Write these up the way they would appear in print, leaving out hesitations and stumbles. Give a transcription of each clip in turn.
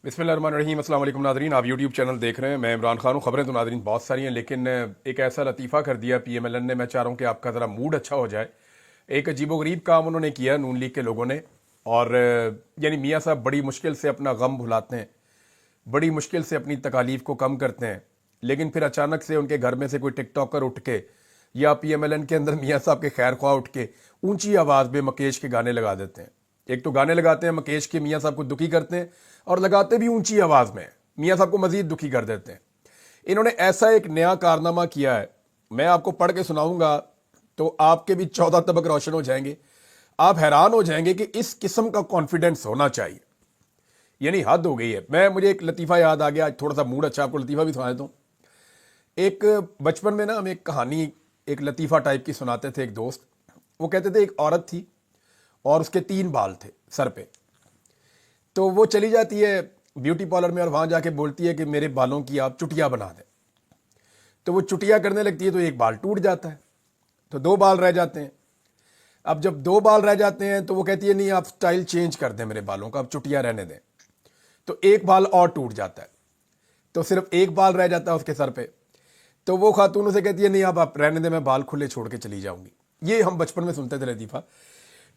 बिस्मिल्लाहिर्रहमानिर्रहीम। अस्सलाम वालेकुम नाज़रीन, आप यूट्यूब चैनल देख रहे हैं। मैं इमरान खान हूँ। खबरें तो नाज़रीन बहुत सारी हैं, लेकिन एक ऐसा लतीफ़ा कर दिया पीएमएलएन ने, मैं चाह रहा हूँ कि आपका ज़रा मूड अच्छा हो जाए। एक अजीबोगरीब काम उन्होंने किया नून लीग के लोगों ने, और यानी मियाँ साहब बड़ी मुश्किल से अपना गम भुलाते हैं, बड़ी मुश्किल से अपनी तकालीफ को कम करते हैं, लेकिन फिर अचानक से उनके घर में से कोई टिकटॉकर उठ के या पीएमएलएन के अंदर मियाँ साहब के खैर ख्वाह उठ के ऊंची आवाज़ में मकेश के गाने लगा देते हैं। एक तो गाने लगाते हैं मकेश के, मियाँ साहब को दुखी करते हैं, और लगाते भी ऊंची आवाज़ में, मियाँ साहब को मजीद दुखी कर देते हैं। इन्होंने ऐसा एक नया कारनामा किया है, मैं आपको पढ़ के सुनाऊंगा तो आपके भी 14 तबक रोशन हो जाएंगे। आप हैरान हो जाएंगे कि इस किस्म का कॉन्फिडेंस होना चाहिए, यानी हद हो गई है। मुझे एक लतीफ़ा याद आ गया, आज थोड़ा सा मूड अच्छा, आपको लतीफ़ा भी सुना देता हूँ। एक बचपन में ना हम एक कहानी, एक लतीफ़ा टाइप की सुनाते थे। एक दोस्त, वो कहते थे एक औरत थी और उसके 3 बाल थे सर पे। तो वो चली जाती है ब्यूटी पार्लर में और वहाँ जाके बोलती है कि मेरे बालों की आप चुटिया बना दें। तो वो चुटिया करने लगती है तो एक बाल टूट जाता है, तो 2 बाल रह जाते हैं। अब जब 2 बाल रह जाते हैं तो वो कहती है नहीं, आप स्टाइल चेंज कर दें मेरे बालों का, आप चुटिया रहने दें। तो एक बाल और टूट जाता है, तो सिर्फ एक बाल रह जाता है उसके सर पे। तो वो खातून उसे कहती है नहीं, आप रहने दें, मैं बाल खुले छोड़ के चली जाऊंगी। ये हम बचपन में सुनते थे लतीफ़ा।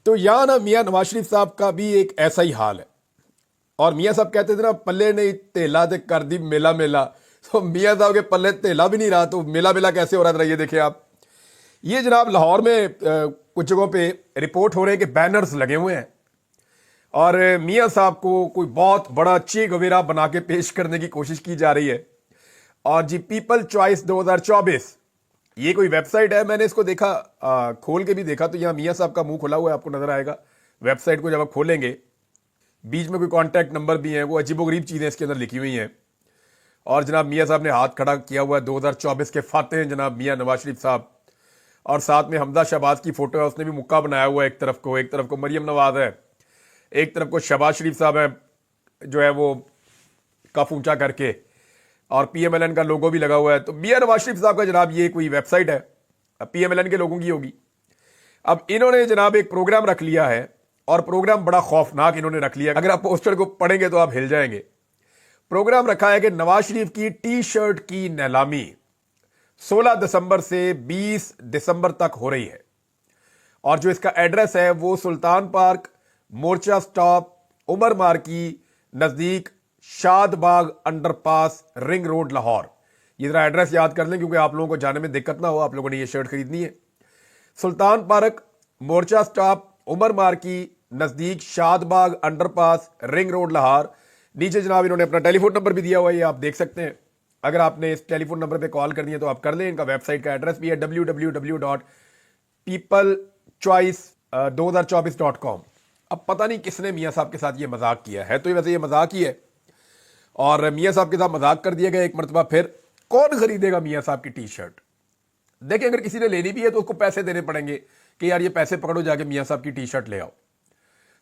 तो यहाँ ना मियाँ नवाज शरीफ साहब का भी एक ऐसा ही हाल है। और मियाँ साहब कहते थे ना, पल्ले नहीं तेला दे कर दी मेला मेला। तो मियाँ साहब के पल्ले तेला भी नहीं रहा, तो मेला मेला कैसे हो रहा था ये देखिए आप। ये जनाब लाहौर में कुछ जगहों पे रिपोर्ट हो रहे हैं कि बैनर्स लगे हुए हैं और मियाँ साहब को कोई बहुत बड़ा चे गवेरा बना के पेश करने की कोशिश की जा रही है। और जी पीपल चॉइस 2024 ये कोई वेबसाइट है, मैंने इसको देखा, खोल के भी देखा, तो यहाँ मियाँ साहब का मुंह खुला हुआ है, आपको नजर आएगा। वेबसाइट को जब आप खोलेंगे, बीच में कोई कॉन्टैक्ट नंबर भी है, वो अजीबोगरीब चीज़ें इसके अंदर लिखी हुई हैं। और जनाब मियाँ साहब ने हाथ खड़ा किया हुआ है, 2024 के फाते हैं जनाब मियाँ नवाज शरीफ साहब। और साथ में हमदा शहबाज की फोटो है, उसने भी मुक्का बनाया हुआ है। एक तरफ को मरियम नवाज है, एक तरफ को शहबाज शरीफ साहब है जो है वो कफ ऊंचा करके, और पीएमएलएन का लोगो भी लगा हुआ है। तो मियाँ नवाज शरीफ साहब का जनाब ये कोई वेबसाइट है, पीएमएलएन के लोगों की होगी। अब इन्होंने जनाब एक प्रोग्राम रख लिया है, और प्रोग्राम बड़ा खौफनाक इन्होंने रख लिया। अगर आप पोस्टर को पढ़ेंगे तो आप हिल जाएंगे। प्रोग्राम रखा है कि नवाज शरीफ की टी शर्ट की नीलामी 16 दिसंबर से 20 दिसंबर तक हो रही है। और जो इसका एड्रेस है वो सुल्तान पार्क, मोर्चा स्टॉप, उमर मार्की नजदीक, Shadbagh underpass, ring road, Lahore. ये जरा एड्रेस याद कर लें क्योंकि आप लोगों को जाने में दिक्कत ना हो, आप लोगों ने ये शर्ट खरीदनी है। सुल्तान पार्क, मोर्चा स्टॉप, उमर मार्की नजदीक, Shadbagh underpass, ring road, Lahore. नीचे जनाब इन्होंने अपना टेलीफोन नंबर भी दिया हुआ है, ये आप देख सकते हैं। अगर आपने इस टेलीफोन नंबर पे कॉल करनी है तो आप कर लें। इनका वेबसाइट का एड्रेस भी है www.peoplechoice2024.com। अब पता नहीं किसने मियाँ साहब के साथ ये मजाक किया है, तो वैसे ये मजाक ही है, और मियाँ साहब के साथ मजाक कर दिया गया एक मरतबा। फिर कौन खरीदेगा मियाँ साहब की टी शर्ट? देखिए, अगर किसी ने लेनी भी है तो उसको पैसे देने पड़ेंगे कि यार ये पैसे पकड़ो, जाके मियाँ साहब की टी शर्ट ले आओ।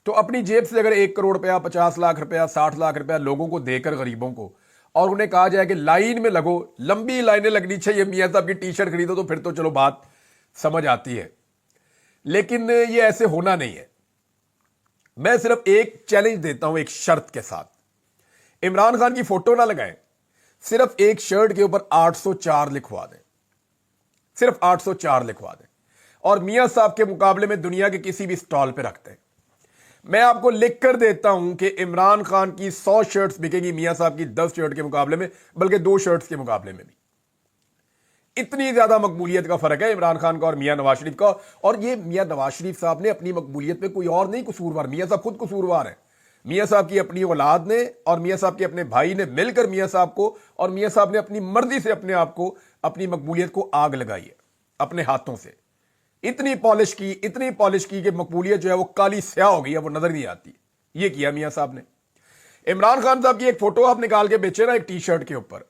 तो अपनी जेब से अगर 1 करोड़ रुपया, 50 लाख रुपया, 60 लाख रुपया लोगों को देकर गरीबों को, और उन्हें कहा जाए कि लाइन में लगो, लंबी लाइनें लगनी चाहिए मियाँ साहब की टी शर्ट खरीदो, तो फिर तो चलो बात समझ आती है। लेकिन ये ऐसे होना नहीं है। मैं सिर्फ एक चैलेंज देता हूं, एक शर्त के साथ। इमरान खान की फोटो ना लगाएं, सिर्फ एक शर्ट के ऊपर 804 लिखवा दें, सिर्फ 804 लिखवा दें, और मियाँ साहब के मुकाबले में दुनिया के किसी भी स्टॉल पे रखते हैं। मैं आपको लिख कर देता हूं कि इमरान खान की 100 शर्ट्स बिकेगी मियाँ साहब की 10 शर्ट के मुकाबले में, बल्कि 2 शर्ट्स के मुकाबले में भी। इतनी ज्यादा मकबूलियत का फर्क है इमरान खान का और मियाँ नवाज शरीफ का। और ये मियाँ नवाज शरीफ साहब ने अपनी मकबूलियत पे कोई और नहीं कसूरवार, मियाँ साहब खुद कसूरवार है। मियाँ साहब की अपनी औलाद ने और मियाँ साहब के अपने भाई ने मिलकर मियाँ साहब को, और मियाँ साहब ने अपनी मर्जी से अपने आप को, अपनी मकबूलियत को आग लगाई है अपने हाथों से। इतनी पॉलिश की कि मकबूलियत जो है वो काली स्याह हो गई है, वो नजर नहीं आती। ये किया मियाँ साहब ने। इमरान खान साहब की एक फोटो आप निकाल के बेचे ना एक टी शर्ट के ऊपर,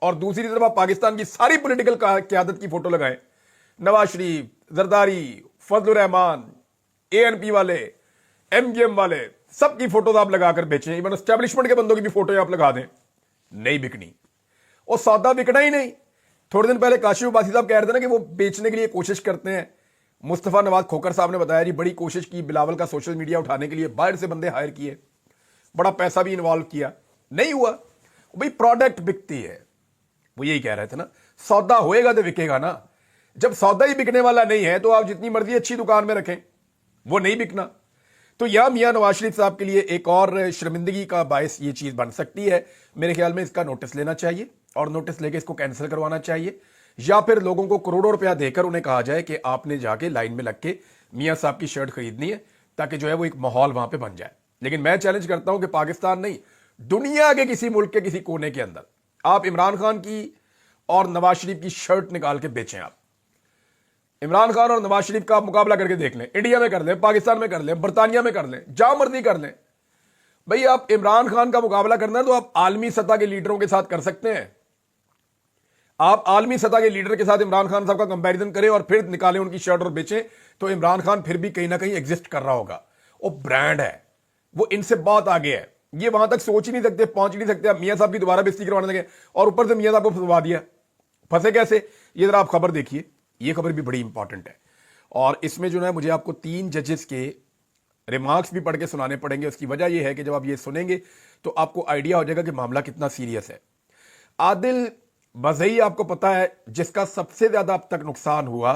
और दूसरी तरफ आप पाकिस्तान की सारी पॉलिटिकल क्यादत की फोटो लगाएं, नवाज शरीफ, जरदारी, फजलुर रहमान, एएनपी वाले, एमजीएम वाले, सबकी फोटोज आप लगाकर बेचें। इवन एस्टेब्लिशमेंट के बंदों की भी फोटो आप लगा दें, नहीं बिकनी। और सौदा बिकना ही नहीं। थोड़े दिन पहले काशिफ अब्बासी साहब कह रहे थे ना कि वो बेचने के लिए कोशिश करते हैं। मुस्तफा नवाज खोकर साहब ने बताया जी बड़ी कोशिश की बिलावल का सोशल मीडिया उठाने के लिए, बाहर से बंदे हायर किए, बड़ा पैसा भी इन्वॉल्व किया, नहीं हुआ। भाई प्रोडक्ट बिकती है, वो यही कह रहे थे ना, सौदा होएगा तो बिकेगा ना। जब सौदा ही बिकने वाला नहीं है तो आप जितनी मर्जी अच्छी दुकान में रखें, वो नहीं बिकना। तो यह मियां नवाज शरीफ साहब के लिए एक और शर्मिंदगी का बायस ये चीज बन सकती है। मेरे ख्याल में इसका नोटिस लेना चाहिए और नोटिस लेके इसको कैंसिल करवाना चाहिए, या फिर लोगों को करोड़ों रुपया देकर उन्हें कहा जाए कि आपने जाके लाइन में लग के मियां साहब की शर्ट खरीदनी है, ताकि जो है वो एक माहौल वहां पे बन जाए। लेकिन मैं चैलेंज करता हूं कि पाकिस्तान नहीं, दुनिया के किसी मुल्क के किसी कोने के अंदर आप इमरान खान की और नवाज शरीफ की शर्ट निकाल के बेचें। आप इमरान खान और नवाज शरीफ का मुकाबला करके देख लें, इंडिया में कर लें, पाकिस्तान में कर लें, बरतानिया में कर लें, जहां मर्जी कर लें। भाई आप इमरान खान का मुकाबला करना है तो आप आलमी सतह के लीडरों के साथ कर सकते हैं। आप आलमी सतह के लीडर के साथ इमरान खान साहब का कंपैरिजन करें और फिर निकालें उनकी शर्ट और बेचें, तो इमरान खान फिर भी कहीं ना कहीं एग्जिस्ट कर रहा होगा। वो ब्रांड है, वो इनसे बहुत आगे है। ये वहां तक सोच ही नहीं सकते, पहुंच ही नहीं सकते। आप मियां साहब की दोबारा बेइज्जती करवाने लगे और ऊपर से मियां साहब को फंसवा दिया। फंसे कैसे, ये जरा आप खबर देखिए, ये खबर भी बड़ी इंपॉर्टेंट है। और इसमें जो है मुझे आपको 3 जजेस के रिमार्क्स भी पढ़ के सुनाने पड़ेंगे। उसकी वजह यह है कि जब आप ये सुनेंगे तो आपको आइडिया हो जाएगा कि मामला कितना सीरियस है। आदिल बज़ई आपको पता है, जिसका सबसे ज्यादा अब तक नुकसान हुआ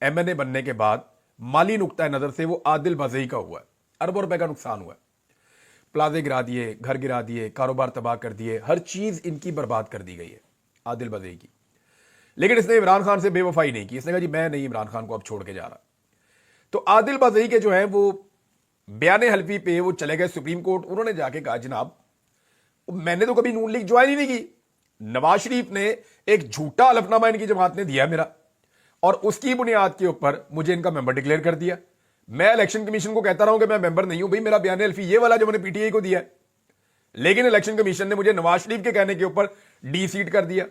एमएनए बनने के बाद माली नुक्ता नजर से, वो आदिल बज़ई का हुआ। अरबों रुपए का नुकसान हुआ। प्लाजे गिरा दिए, घर गिरा दिए, कारोबार तबाह कर दिए, हर चीज इनकी बर्बाद कर दी गई है आदिल बज़ई की। लेकिन इसने इमरान खान से बेवफाई नहीं की। इसने कहा जी मैं नहीं इमरान खान को अब छोड़ के जा रहा। तो आदिल बज़ई के जो है वो बयान हल्फी पे वो चले गए सुप्रीम कोर्ट। उन्होंने जाके कहा जनाब मैंने तो कभी नून लीग ज्वाइन ही नहीं की, नवाज शरीफ ने एक झूठा हलफनामा इनकी जमात ने दिया मेरा, और उसकी बुनियाद के ऊपर मुझे इनका मेंबर डिक्लेयर कर दिया। मैं इलेक्शन कमीशन को कहता रहा हूं कि मैं मेंबर नहीं हूं। भाई मेरा बयान हल्फी ये वाला जो मैंने पीटीआई को दिया है, लेकिन इलेक्शन कमीशन ने मुझे नवाज शरीफ के कहने के ऊपर डी सीट कर दिया।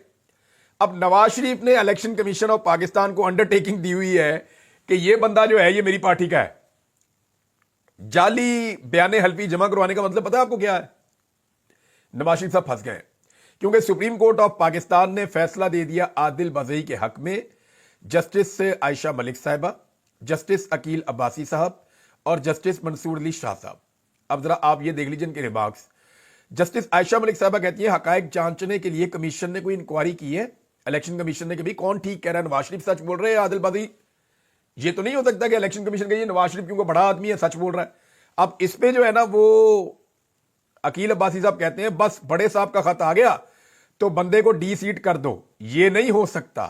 अब नवाज शरीफ ने इलेक्शन कमीशन ऑफ पाकिस्तान को अंडरटेकिंग दी हुई है कि ये बंदा जो है ये मेरी पार्टी का है। जाली बयान हल्फी जमा करवाने का मतलब पता है आपको क्या है? नवाज शरीफ साहब फंस गए, क्योंकि सुप्रीम कोर्ट ऑफ पाकिस्तान ने फैसला दे दिया आदिल बज़ई के हक में। जस्टिस आयशा मलिक साहिबा, जस्टिस अकील अब्बासी साहब और जस्टिस मंसूर अली शाह साहब। अब जरा आप ये देख लीजिए इनके रिमार्क्स। जस्टिस आयशा मलिक साहिबा कहती है हकायक जांचने के लिए कमीशन ने कोई इंक्वायरी की है। इलेक्शन कमीशन ने कभी कौन ठीक कह रहा है, नवाज शरीफ सच बोल रहे हैं आदिल बज़ई? ये तो नहीं हो सकता कि इलेक्शन कमीशन का ये नवाज शरीफ क्योंकि बड़ा आदमी है सच बोल रहा है। अब इस पे जो है ना वो अकील अब्बासी साहब कहते हैं बस बड़े साहब का खत आ गया तो बंदे को डी सीट कर दो, ये नहीं हो सकता।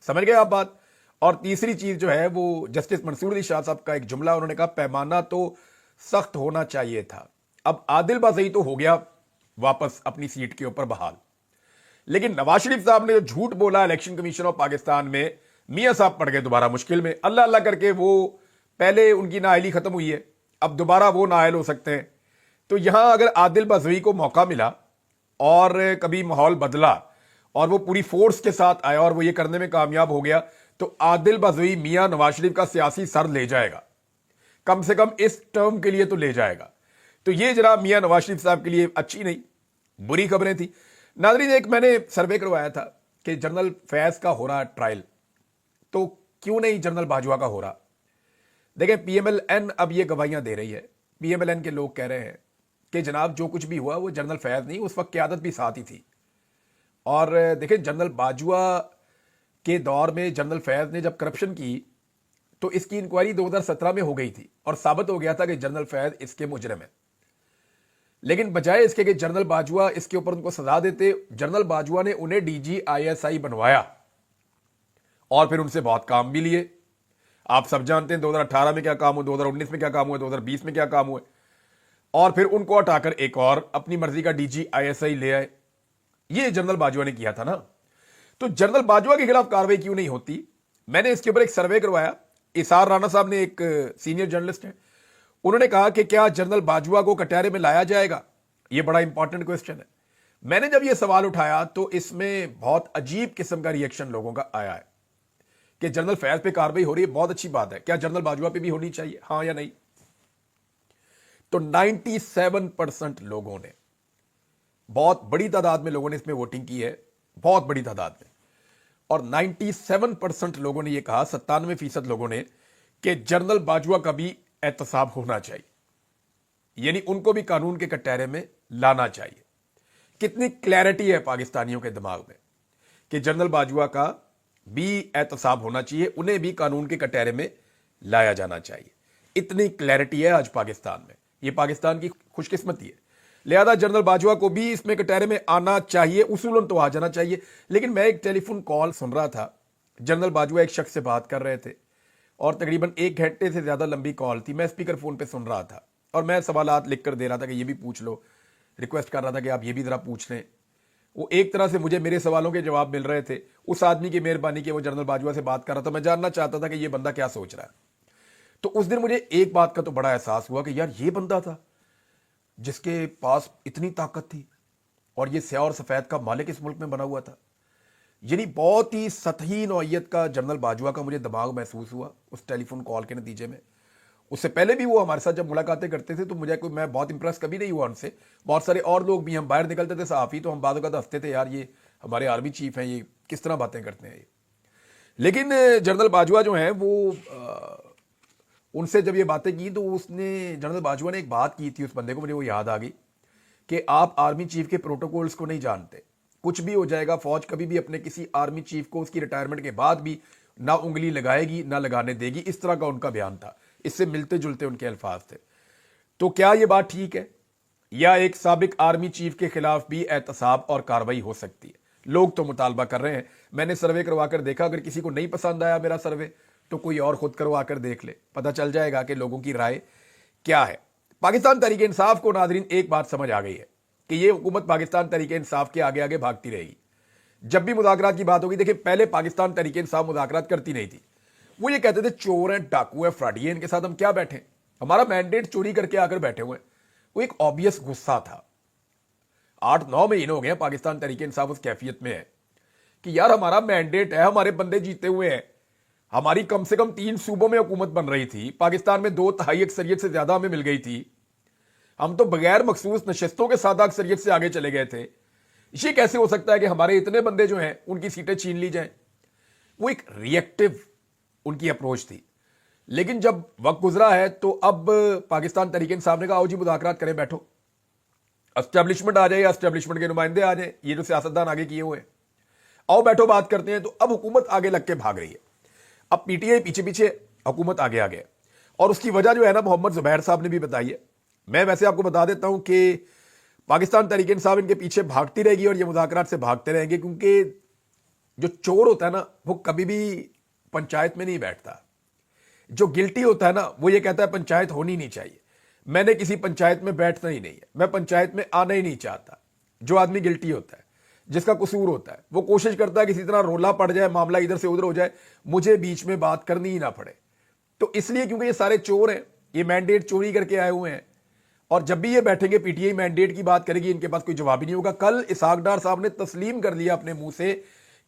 समझ गए आप बात? और तीसरी चीज जो है वो जस्टिस मंसूर अली शाह साहब का एक जुमला, उन्होंने कहा पैमाना तो सख्त होना चाहिए था। अब आदिल बज़ई तो हो गया वापस अपनी सीट के ऊपर बहाल, लेकिन नवाज शरीफ साहब ने जो झूठ बोला इलेक्शन कमीशन ऑफ पाकिस्तान में, मियां साहब पड़ गए दोबारा मुश्किल में। अल्लाह अल्लाह करके वो पहले उनकी नाअहली खत्म हुई है, अब दोबारा वो नाअहल हो सकते हैं। तो यहां अगर आदिल बज़ई को मौका मिला और कभी माहौल बदला और वो पूरी फोर्स के साथ आया और वो ये करने में कामयाब हो गया, तो आदिल बज़ई मियां नवाज शरीफ का सियासी सर ले जाएगा, कम से कम इस टर्म के लिए तो ले जाएगा। तो ये जरा मियां नवाज शरीफ साहब के लिए अच्छी नहीं बुरी खबरें थी। नाज़रीन, एक मैंने सर्वे करवाया था कि जनरल फैज का हो रहा ट्रायल, तो क्यों नहीं जनरल बाजवा का हो रहा? देखें, पीएमएलएन अब ये गवाहियां दे रही है। पीएमएलएन के लोग कह रहे हैं कि जनाब जो कुछ भी हुआ वो जनरल फैज नहीं, उस वक्त क़यादत भी साथ ही थी। और देखें, जनरल बाजवा के दौर में जनरल फैज ने जब करप्शन की तो इसकी इंक्वायरी 2017 में हो गई थी और साबित हो गया था कि जनरल फैज इसके मुजरिम है। लेकिन बजाय इसके कि जनरल बाजवा इसके ऊपर उनको सजा देते, जनरल बाजवा ने उन्हें डीजी आईएसआई बनवाया और फिर उनसे बहुत काम भी लिए। आप सब जानते हैं 2018 में क्या काम हुआ, 2019 में क्या काम हुआ, 2020 में क्या काम हुआ, और फिर उनको हटाकर एक और अपनी मर्जी का डीजी आईएसआई ले आए। ये जनरल बाजवा ने किया था ना। तो जनरल बाजवा के खिलाफ कार्रवाई क्यों नहीं होती? मैंने इसके ऊपर एक सर्वे करवाया। इसार राणा साहब ने, एक सीनियर जर्नलिस्ट हैं, उन्होंने कहा कि क्या जनरल बाजवा को कटहरे में लाया जाएगा? यह बड़ा इंपॉर्टेंट क्वेश्चन है। मैंने जब यह सवाल उठाया तो इसमें बहुत अजीब किस्म का रिएक्शन लोगों का आया है कि जनरल फैज पे कार्रवाई हो रही है, बहुत अच्छी बात है, क्या जनरल बाजवा पे भी होनी चाहिए, हां या नहीं? तो 97% लोगों ने, बहुत बड़ी तादाद में लोगों ने इसमें वोटिंग की है, बहुत बड़ी तादाद में, और 97% लोगों ने यह कहा, 97% लोगों ने, कि जनरल बाजवा का भी एहतसाब होना चाहिए, यानी उनको भी कानून के कटहरे में लाना चाहिए। कितनी क्लैरिटी है पाकिस्तानियों के दिमाग में कि जनरल बाजवा का भी एहतसाब होना चाहिए, उन्हें भी कानून के कटहरे में लाया जाना चाहिए। इतनी क्लैरिटी है आज पाकिस्तान में, ये पाकिस्तान की खुशकिस्मती है। लिहाजा जनरल बाजवा को भी इसमें कटहरे में आना चाहिए, उसूलन तो आ जाना चाहिए। लेकिन मैं एक टेलीफोन कॉल सुन रहा था, जनरल बाजवा एक शख्स से बात कर रहे थे और तकरीबन 1 घंटे से ज्यादा लंबी कॉल थी। मैं स्पीकर फोन पे सुन रहा था और मैं सवालात लिख कर दे रहा था कि ये भी पूछ लो, रिक्वेस्ट कर रहा था कि आप ये भी जरा पूछ लें। वो एक तरह से मुझे मेरे सवालों के जवाब मिल रहे थे, उस आदमी की मेहरबानी कि वो जनरल बाजवा से बात कर रहा था। मैं जानना चाहता था कि ये बंदा क्या सोच रहा है। तो उस दिन मुझे एक बात का तो बड़ा एहसास हुआ कि यार ये बंदा था जिसके पास इतनी ताकत थी और ये स्याह और सफेद का मालिक इस मुल्क में बना हुआ था। यानी बहुत ही सतही नौइयत का जनरल बाजवा का मुझे दिमाग महसूस हुआ उस टेलीफोन कॉल के नतीजे में। उससे पहले भी वो हमारे साथ जब मुलाकातें करते थे तो मैं बहुत इंप्रेस कभी नहीं हुआ उनसे। बहुत सारे और लोग भी, हम बाहर निकलते थे सहाफ़ी, तो हम बाद का हंसते थे, यार ये हमारे आर्मी चीफ हैं, ये किस तरह बातें करते हैं ये। लेकिन जनरल बाजवा जो हैं वो उनसे जब ये बातें की तो जनरल बाजवा ने एक बात की थी उस बंदे को, मुझे वो याद आ गई कि आप आर्मी चीफ के प्रोटोकॉल्स को नहीं जानते। कुछ भी हो जाएगा, फौज कभी भी अपने किसी आर्मी चीफ को उसकी रिटायरमेंट के बाद भी ना उंगली लगाएगी ना लगाने देगी, इस तरह का उनका बयान था। इससे मिलते जुलते उनके अल्फाज थे। तो क्या यह बात ठीक है, या एक साबिक आर्मी चीफ के खिलाफ भी एहतसाब और कार्रवाई हो सकती है? लोग तो मुतालबा कर रहे हैं। मैंने सर्वे करवा कर देखा, अगर किसी को नहीं पसंद आया मेरा सर्वे तो कोई और खुद करवा कर देख ले, पता चल जाएगा कि लोगों की राय क्या है। पाकिस्तान तहरीक इंसाफ को नाजरीन एक बात समझ आ गई है कि यह हुकूमत पाकिस्तान तहरीक इंसाफ के आगे आगे भागती रहेगी। जब भी मुज़ाकरात की बात होगी, देखिए पहले पाकिस्तान तहरीक इंसाफ मुज़ाकरात करती नहीं थी। वो ये कहते थे चोर हैं, डाकू हैं, फ्रॉडी हैं, इनके साथ हम क्या बैठे, हमारा मैंडेट चोरी करके आकर बैठे हुए हैं। वो एक ऑब्वियस गुस्सा था। 8-9 महीने हो गए पाकिस्तान तहरीक इंसाफ उस कैफियत में है कि यार हमारा मैंडेट है, हमारे बंदे जीते हुए हैं, हमारी कम से कम 3 सूबों में हुकूमत बन रही थी, पाकिस्तान में 2/3 अक्सरियत से ज्यादा हमें मिल गई थी, हम तो बगैर मखसूस नशस्तों के सादा अक्सरियत से आगे चले गए थे। ये कैसे हो सकता है कि हमारे इतने बंदे जो हैं उनकी सीटें छीन ली जाएं? वो एक रिएक्टिव उनकी अप्रोच थी। लेकिन जब वक्त गुजरा है तो अब पाकिस्तान तहरीक इंसाफ ने कहा आओ जी मुज़ाकरात करें, बैठो, एस्टेब्लिशमेंट आ जाए या एस्टेब्लिशमेंट के नुमाइंदे आ जाए, ये जो सियासतदान आगे किए हुए हैं, आओ बैठो बात करते हैं। तो अब हुकूमत आगे लग के भाग रही है, अब पीटीआई पीछे पीछे, हुकूमत आगे आ गया। और उसकी वजह जो है ना मोहम्मद जुबैर साहब ने भी बताई है। मैं वैसे आपको बता देता हूं कि पाकिस्तान तहरीक इंसाफ इनके पीछे भागती रहेगी और ये मुज़ाकरात से भागते रहेंगे, क्योंकि जो चोर होता है ना वो कभी भी पंचायत में नहीं बैठता। जो गिल्टी होता है ना वो ये कहता है पंचायत होनी नहीं चाहिए, मैंने किसी पंचायत में बैठना ही नहीं है, मैं पंचायत में आना ही नहीं चाहता। जो आदमी गिल्टी होता है, जिसका कसूर होता है, वो कोशिश करता है किसी तरह रोला पड़ जाए, मामला इधर से उधर हो जाए, मुझे बीच में बात करनी ही ना पड़े। तो इसलिए क्योंकि ये सारे चोर हैं, ये मैंडेट चोरी करके आए हुए हैं, और जब भी ये बैठेंगे पीटीआई मैंडेट की बात करेगी, इनके पास कोई जवाब ही नहीं होगा। कल इसहाक डार साहब ने तस्लीम कर लिया अपने मुंह से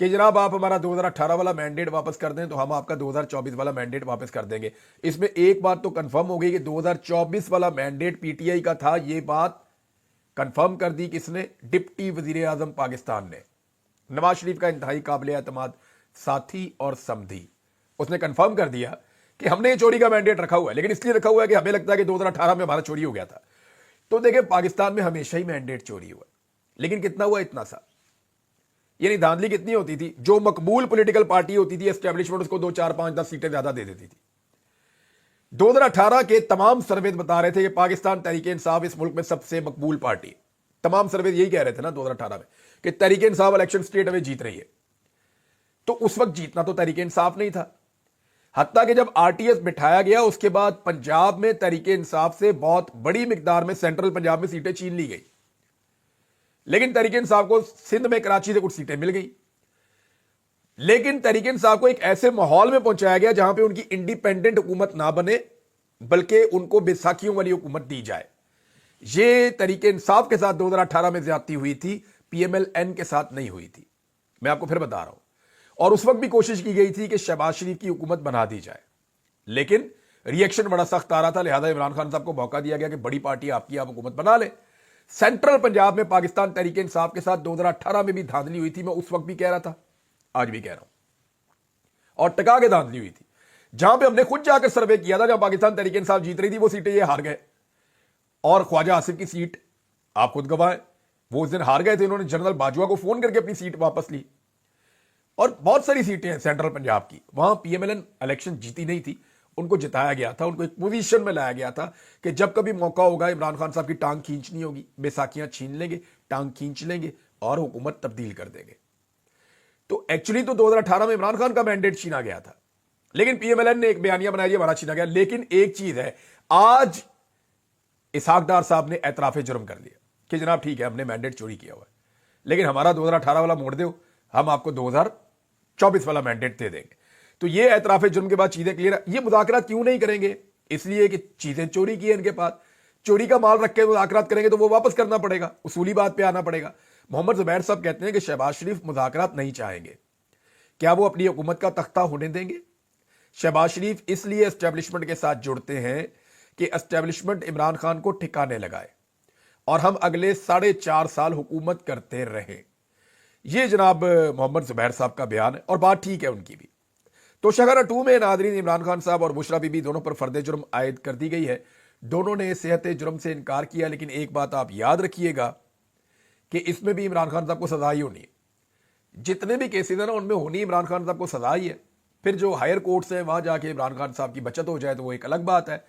कि जनाब आप हमारा 2018 वाला मैंडेट वापस कर दें तो हम आपका 2024 वाला मैंडेट वापस कर देंगे। इसमें एक बात तो कंफर्म हो गई कि 2024 वाला मैंडेट पीटीआई का था। ये बात कंफर्म कर दी किसने? डिप्टी वजीर आजम पाकिस्तान ने, नवाज शरीफ का इंतहाई काबिल एतमाद साथी और समधी। उसने कंफर्म कर दिया कि हमने ये चोरी का मैंडेट रखा हुआ है, लेकिन इसलिए रखा हुआ है कि हमें लगता है कि 2018 में हमारा चोरी हो गया था। तो देखिए पाकिस्तान में हमेशा ही मैंडेट चोरी हुआ, लेकिन कितना हुआ? इतना सा। यानी धांधली कितनी होती थी? जो मकबूल पॉलिटिकल पार्टी होती थी एस्टेब्लिशमेंट उसको 2, 4, 5, 10 सीटें ज्यादा दे देती थी। 2018 के तमाम सर्वे बता रहे थे कि पाकिस्तान तहरीक इंसाफ इस मुल्क में सबसे मकबूल पार्टी। तमाम सर्वे यही कह रहे थे ना 2018 में कि Tehreek Insaf election state away जीत रही है। तो उस वक्त जीतना तो तहरीक इंसाफ नहीं था। हत्ता कि जब आरटीएस बिठाया गया उसके बाद पंजाब में तहरीक इंसाफ से बहुत बड़ी मिकदार में सेंट्रल पंजाब में सीटें छीन ली गई, लेकिन तहरीक इंसाफ को सिंध में कराची से कुछ सीटें मिल गई। लेकिन तहरीक इंसाफ को एक ऐसे माहौल में पहुंचाया गया जहां पे उनकी इंडिपेंडेंट हुकूमत ना बने, बल्कि उनको बैसाखियों वाली हुकूमत दी जाए। ये तहरीक इंसाफ के साथ 2018 में ज्यादती हुई थी, पीएमएलएन के साथ नहीं हुई थी। मैं आपको फिर बता रहा हूं। और उस वक्त भी कोशिश की गई थी कि शहबाज शरीफ की हुकूमत बना दी जाए, लेकिन रिएक्शन बड़ा सख्त आ रहा था। लिहाजा इमरान खान साहब को मौका दिया गया कि बड़ी पार्टी आपकी, आप हुकूमत बना ले। सेंट्रल पंजाब में पाकिस्तान तहरीक इंसाफ के साथ 2018 में भी धांधली हुई थी। मैं उस वक्त भी कह रहा था, आज भी कह रहा हूं, और टका के धांधली हुई थी। जहां पे हमने खुद जाकर सर्वे किया था, जहां पाकिस्तान तहरीक इंसाफ जीत रही थी, वो सीटें ये हार गए। और ख्वाजा आसिफ की सीट आप खुद गवाह हैं। वो उस दिन हार गए थे, उन्होंने जनरल बाजवा को फोन करके अपनी सीट वापस ली। और बहुत सारी सीटें हैं सेंट्रल पंजाब की, वहां पीएमएलएन इलेक्शन जीती नहीं थी, उनको जिताया गया था, उनको एक पोजीशन में लाया गया था कि जब कभी मौका होगा इमरान खान साहब की टांग खींचनी होगी, बैसाखियां छीन लेंगे, टांग खींच लेंगे और हुकूमत तब्दील कर देंगे। तो एक्चुअली तो 2018 में इमरान खान का मैंडेट छीना गया था, लेकिन पीएमएलएन ने एक बयानिया बनाया हमारा छीना गया। लेकिन एक चीज है, आज इसहाक डार साहब ने एतराफे जुर्म कर लिया कि जनाब ठीक है, हमने मैंडेट चोरी किया हुआ है, लेकिन हमारा 2018 वाला मोड़ दो, हम आपको 2024 वाला मैंडेट दे देंगे। तो ये एतराफे जुर्म के बाद चीजें क्लियर है। ये मुज़ाकरात क्यों नहीं करेंगे? इसलिए कि चीजें चोरी की है इनके पास, चोरी का माल रख के मुज़ाकरात करेंगे तो वो वापस करना पड़ेगा, उसूली बात पे आना पड़ेगा। मोहम्मद जुबैर साहब कहते हैं कि शहबाज शरीफ मुज़ाकरात नहीं चाहेंगे, क्या वो अपनी हुकूमत का तख्ता होने देंगे? शहबाज शरीफ इसलिए एस्टेब्लिशमेंट के साथ जुड़ते हैं कि एस्टेब्लिशमेंट इमरान खान को ठिकाने लगाए और हम अगले 4.5 साल हुकूमत करते रहे। ये जनाब मोहम्मद जुबैर साहब का बयान है और बात ठीक है उनकी भी। तो शगरा 2 में नादरीन इमरान खान साहब और बुशरा बीबी दोनों पर फर्द जुर्म आयद कर दी गई है। दोनों ने सेहत जुर्म से इनकार किया, लेकिन एक बात आप याद रखिएगा कि इसमें भी इमरान खान साहब को सजा ही होनी है। जितने भी केसेस हैं ना, उनमें होनी इमरान खान साहब को सजा ही है। फिर जो हायर कोर्ट्स हैं वहां जाके इमरान खान साहब की बचत हो जाए तो वो एक अलग बात है,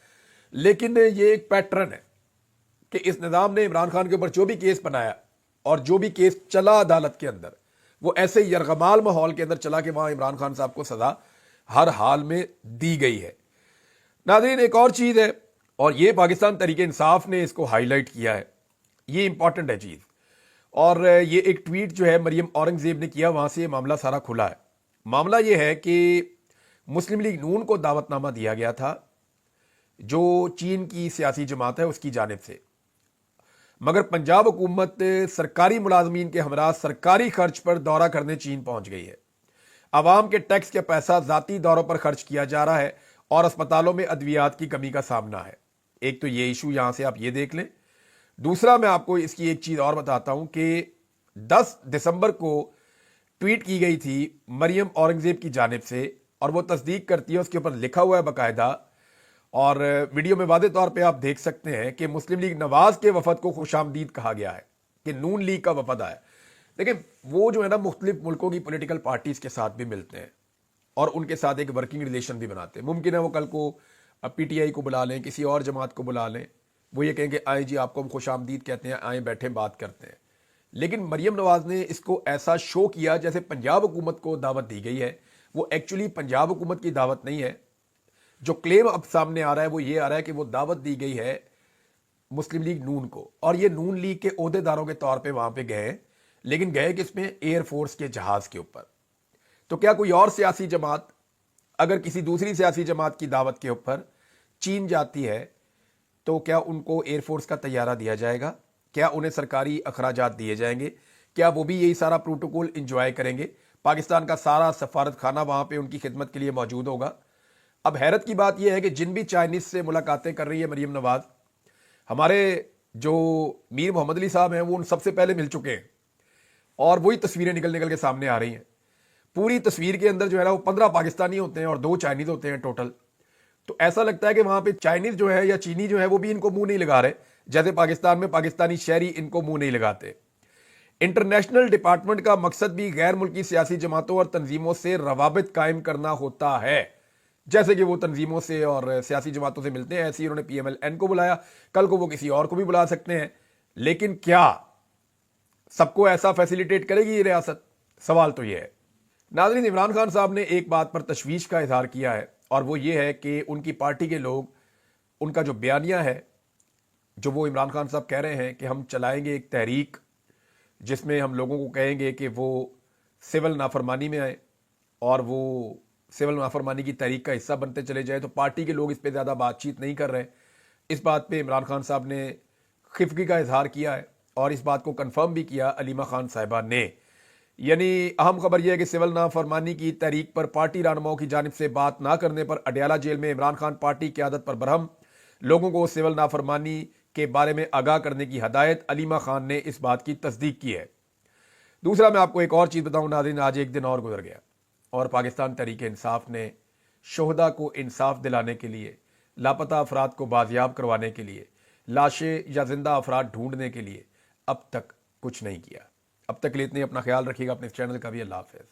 लेकिन ये एक पैटर्न है कि इस निज़ाम ने इमरान खान के ऊपर जो भी केस बनाया और जो भी केस चला अदालत के अंदर, वो ऐसे यरगमाल माहौल के अंदर चला कि वहां इमरान खान साहब को सजा हर हाल में दी गई है। नाज़रीन एक और चीज़ है, और ये पाकिस्तान तहरीक इंसाफ ने इसको हाईलाइट किया है, ये इंपॉर्टेंट है चीज़। और ये एक ट्वीट जो है मरियम औरंगजेब ने किया, वहां से ये मामला सारा खुला है। मामला ये है कि मुस्लिम लीग नून को दावतनामा दिया गया था, जो चीन की सियासी जमात है उसकी जानिब से, मगर पंजाब हुकूमत सरकारी मुलाजमीन के हमरा सरकारी खर्च पर दौरा करने चीन पहुंच गई है। आवाम के टैक्स का पैसा जाती दौरों पर खर्च किया जा रहा है और अस्पतालों में अद्वियात की कमी का सामना है। एक तो ये इशू यहां से आप ये देख लें। दूसरा मैं आपको इसकी एक चीज और बताता हूं कि 10 दिसंबर को ट्वीट की गई थी मरियम औरंगजेब की जानिब से, और वो तस्दीक करती है, उसके ऊपर लिखा हुआ है बाकायदा, और वीडियो में वादे तौर पे आप देख सकते हैं कि मुस्लिम लीग नवाज के वफद को खुशामदीद कहा गया है, कि नून लीग का वफद आया। देखिए वो जो है ना, मुख्तलिफ मुल्कों की पॉलिटिकल पार्टीज के साथ भी मिलते हैं और उनके साथ एक वर्किंग रिलेशन भी बनाते हैं। मुमकिन है वो कल को पीटीआई को बुला लें, किसी और जमात को बुला लें, वो ये कहेंगे आए जी आपको हम खुशामदीद कहते हैं, आए बैठे बात करते हैं। लेकिन मरियम नवाज ने इसको ऐसा शो किया जैसे पंजाब हुकूमत को दावत दी गई है। वो एक्चुअली पंजाब हुकूमत की दावत नहीं है। जो क्लेम अब सामने आ रहा है वो ये आ रहा है कि वो दावत दी गई है मुस्लिम लीग नून को, और ये नून लीग के ओहदेदारों के तौर पे वहां पे गए, लेकिन गए किसमें? एयरफोर्स के जहाज के ऊपर। तो क्या कोई और सियासी जमात अगर किसी दूसरी सियासी जमात की दावत के ऊपर चीन जाती है तो क्या उनको एयरफोर्स का तैयारा दिया जाएगा? क्या उन्हें सरकारी अखराजात दिए जाएंगे? क्या वो भी यही सारा प्रोटोकॉल इंजॉय करेंगे? पाकिस्तान का सारा सफारत खाना वहां पे उनकी खिदमत के लिए मौजूद होगा। अब हैरत की बात यह है कि जिन भी चाइनीज से मुलाकातें कर रही है मरियम नवाज, हमारे जो मीर मोहम्मद अली साहब हैं वो उन सबसे पहले मिल चुके हैं, और वही तस्वीरें निकल निकल के सामने आ रही हैं। पूरी तस्वीर के अंदर जो है ना वो 15 पाकिस्तानी होते हैं और 2 चाइनीज होते हैं टोटल। तो ऐसा लगता है कि वहां पे चाइनीज जो है या चीनी जो है वो भी इनको मुंह नहीं लगा रहे, जैसे पाकिस्तान में पाकिस्तानी शहरी इनको मुंह नहीं लगाते। इंटरनेशनल डिपार्टमेंट का मकसद भी गैर मुल्की सियासी जमातों और तंजीमों से रवाबित कायम करना होता है। जैसे कि वो तंजीमों से और सियासी जमातों से मिलते हैं, ऐसे ही उन्होंने पीएमएलएन को बुलाया, कल को वो किसी और को भी बुला सकते हैं। लेकिन क्या सबको ऐसा फैसिलिटेट करेगी ये रियासत? सवाल तो ये है। नाज़रीन इमरान खान साहब ने एक बात पर तशवीश का इजहार किया है, और वो ये है कि उनकी पार्टी के लोग, उनका जो बयानिया है, जो वो इमरान खान साहब कह रहे हैं कि हम चलाएंगे एक तहरीक जिसमें हम लोगों को कहेंगे कि वो सिविल नाफरमानी में आए और वो सिविल नाफरमानी की तहरीक का हिस्सा बनते चले जाए, तो पार्टी के लोग इस पर ज़्यादा बातचीत नहीं कर रहे। इस बात पे इमरान खान साहब ने खिफगी का इजहार किया है और इस बात को कंफर्म भी किया अलीमा खान साहिबा ने। यानी अहम खबर यह है कि सिविल नाफरमानी की तहरीक पर पार्टी रहनुमाओं की जानिब से बात ना करने पर अडयाला जेल में इमरान खान पार्टी की आदत पर बरहम, लोगों को सिविल नाफरमानी के बारे में आगाह करने की हदायत। अलीमा खान ने इस बात की तस्दीक की है। दूसरा मैं आपको एक और चीज़ बताऊं नाज़रीन, आज एक दिन और गुजर गया और पाकिस्तान तहरीक इंसाफ ने शोहदा को इंसाफ दिलाने के लिए, लापता अफराद को बाजियाब करवाने के लिए, लाशें या जिंदा अफराद ढूंढने के लिए اب تک کچھ نہیں کیا. اب تک کے لیے اتنے. اپنا خیال رکھیے گا. اپنے اس چینل کا بھی. اللہ حافظ.